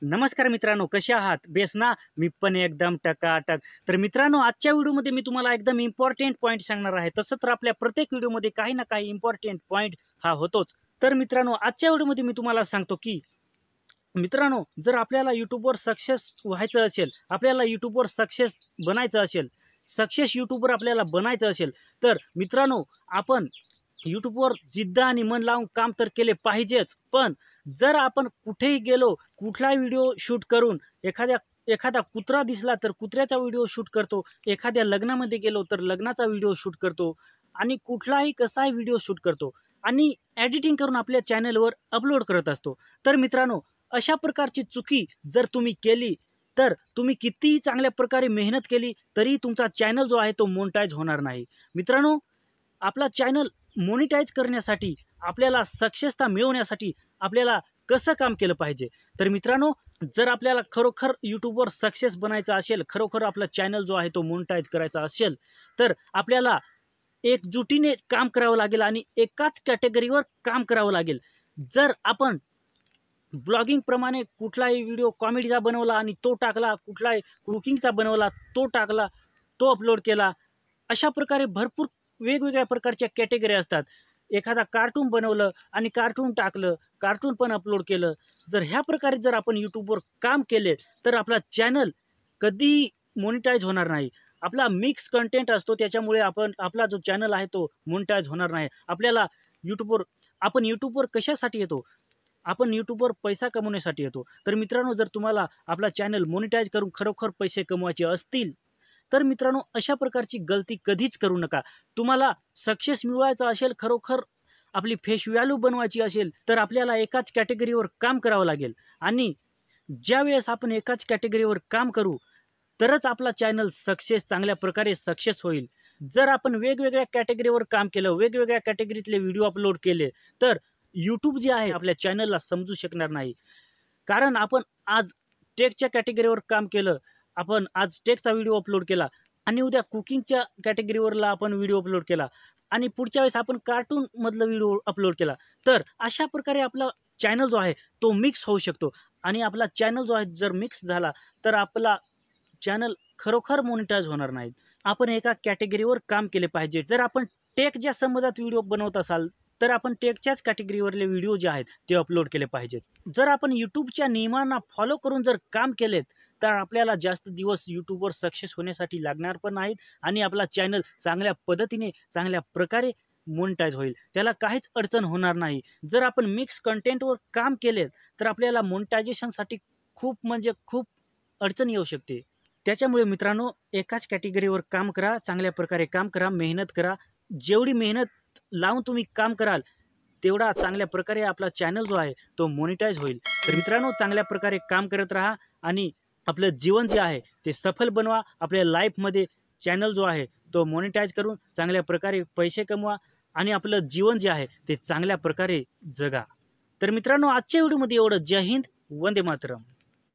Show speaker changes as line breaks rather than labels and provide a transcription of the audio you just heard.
नमस्कार मित्रांनो, कसे आहात? बेस ना? मी पण एकदम टकाटक. तर मित्रांनो, आजच्या व्हिडिओमध्ये मी तुम्हाला एकदम इम्पॉर्टंट पॉईंट सांगणार आहे. तसं तर आपल्या प्रत्येक व्हिडिओमध्ये काही ना काही इम्पॉर्टंट पॉईंट हा होतोच. तर मित्रांनो, आजच्या व्हिडिओमध्ये मी तुम्हाला सांगतो की मित्रांनो, जर आपल्याला YouTubeवर सक्सेस व्हायचं असेल, आपल्याला YouTubeवर सक्सेस बनायचं असेल, सक्सेस यूट्यूबर आपल्याला बनायचं असेल, तर मित्रांनो, आपण YouTubeवर जिद्द आणि मन लावून काम तर केले पाहिजेच. पण जर आपण कुठेही गेलो, कुठलाही व्हिडिओ शूट करून एखादा कुत्रा दिसला तर कुत्र्याचा व्हिडिओ शूट करतो, एखाद्या लग्नामध्ये गेलो तर लग्नाचा व्हिडिओ शूट करतो आणि कुठलाही कसाही व्हिडिओ शूट करतो आणि एडिटिंग करून आपल्या चॅनलवर अपलोड करत असतो. तर मित्रांनो, अशा प्रकारची चुकी जर तुम्ही केली, तर तुम्ही कितीही चांगल्या प्रकारे मेहनत केली, तरी तुमचा चॅनल जो आहे तो मोनेटाईज होणार नाही. मित्रांनो, आपला चॅनल मोनेटाईज करण्यासाठी, आपल्याला सक्सेसता मिळवण्यासाठी आपल्याला कसं काम केलं पाहिजे? तर मित्रांनो, जर आपल्याला खरोखर YouTubeवर सक्सेस बनायचं असेल, खरोखर आपला चॅनल जो आहे तो मोनेटाईज करायचा असेल, तर आपल्याला एकजुटीने काम करावं लागेल आणि एकाच कॅटेगरीवर काम करावं लागेल. जर आपण ब्लॉगिंगप्रमाणे कुठलाही व्हिडिओ कॉमेडीचा बनवला आणि तो टाकला, कुठलाही कुकिंगचा बनवला, तो टाकला, तो अपलोड केला, अशा प्रकारे भरपूर वेगवेगळ्या प्रकारच्या कॅटेगरी असतात. एखादा कार्टून बनवलं आणि कार्टून टाकलं, कार्टून पण अपलोड केलं. जर ह्या प्रकारे जर आपण YouTubeवर काम केले, तर आपला चॅनल कधीही मोनेटाईज होणार नाही. आपला मिक्स कंटेंट असतो, त्याच्यामुळे आपला जो चॅनल आहे तो मोनेटाईज होणार नाही. आपण YouTubeवर कशासाठी येतो? आपण YouTubeवर पैसा कमवण्यासाठी येतो. तर मित्रांनो, जर तुम्हाला आपला चॅनल मोनेटाईज करून खरोखर पैसे कमवायचे असतील, तर मित्रांनो, अशा प्रकारची गलती कधीच करू नका. तुम्हाला सक्सेस मिळवायचा असेल, खरोखर आपली फेस व्हॅल्यू बनवायची असेल, तर आपल्याला एकाच कॅटेगरीवर काम करावं लागेल आणि ज्यावेळेस आपण एकाच कॅटेगरीवर काम करू, तरच आपला चॅनल चांगल्या प्रकारे सक्सेस होईल. जर आपण वेगवेगळ्या कॅटेगरीवर काम केलं, वेगवेगळ्या कॅटेगरीतले व्हिडिओ अपलोड केले, तर YouTube जे आहे आपल्या चॅनलला समजू शकणार नाही. कारण आपण आज टेकच्या कॅटेगरीवर काम केलं, आपण आज टेकचा व्हिडिओ अपलोड केला आणि उद्या कुकिंगच्या कॅटेगरीवरला आपण व्हिडिओ अपलोड केला आणि पुढच्या वेळेस आपण कार्टूनमधला व्हिडिओ अपलोड केला. तर अशा प्रकारे आपला चॅनल जो आहे तो मिक्स होऊ शकतो आणि आपला चॅनल जो आहे जर मिक्स झाला, तर आपला चॅनल खरोखर मोनेटाईज होणार नाही. आपण एका कॅटेगरीवर काम केले पाहिजे. जर आपण टेकच्या संबंधात व्हिडिओ बनवत असाल, तर आपण टेकच्याच कॅटेगरीवरले व्हिडिओ जे आहेत ते अपलोड केले पाहिजेत. जर आपण YouTubeच्या नियमांना फॉलो करून जर काम केलेत, तर आपल्याला जास्त दिवस YouTubeवर सक्सेस होण्यासाठी लागणार पण नाहीत आणि आपला चॅनल चांगल्या पद्धतीने, चांगल्या प्रकारे मोनेटाईज होईल. त्याला काहीच अडचण होणार नाही. जर आपण मिक्स कंटेंटवर काम केले, तर आपल्याला मोनेटायझेशनसाठी खूप म्हणजे खूप अडचण येऊ शकते. त्याच्यामुळे मित्रांनो, एकाच कॅटेगरीवर काम करा, चांगल्या प्रकारे काम करा, मेहनत करा. जेवढी मेहनत लावून तुम्ही काम कराल, तेवढा चांगल्या प्रकारे आपला चॅनल जो आहे तो मोनेटाईज होईल. तर मित्रांनो, चांगल्या प्रकारे काम करत राहा आणि आपलं जीवन जे आहे ते सफल बनवा. आपल्या लाईफमध्ये चॅनल जो आहे तो मोनेटाईज करून चांगल्या प्रकारे पैसे कमवा आणि आपलं जीवन जे आहे ते चांगल्या प्रकारे जगा. तर मित्रांनो, आजच्या व्हिडिओमध्ये एवढं. जय हिंद, वंदे मातरम.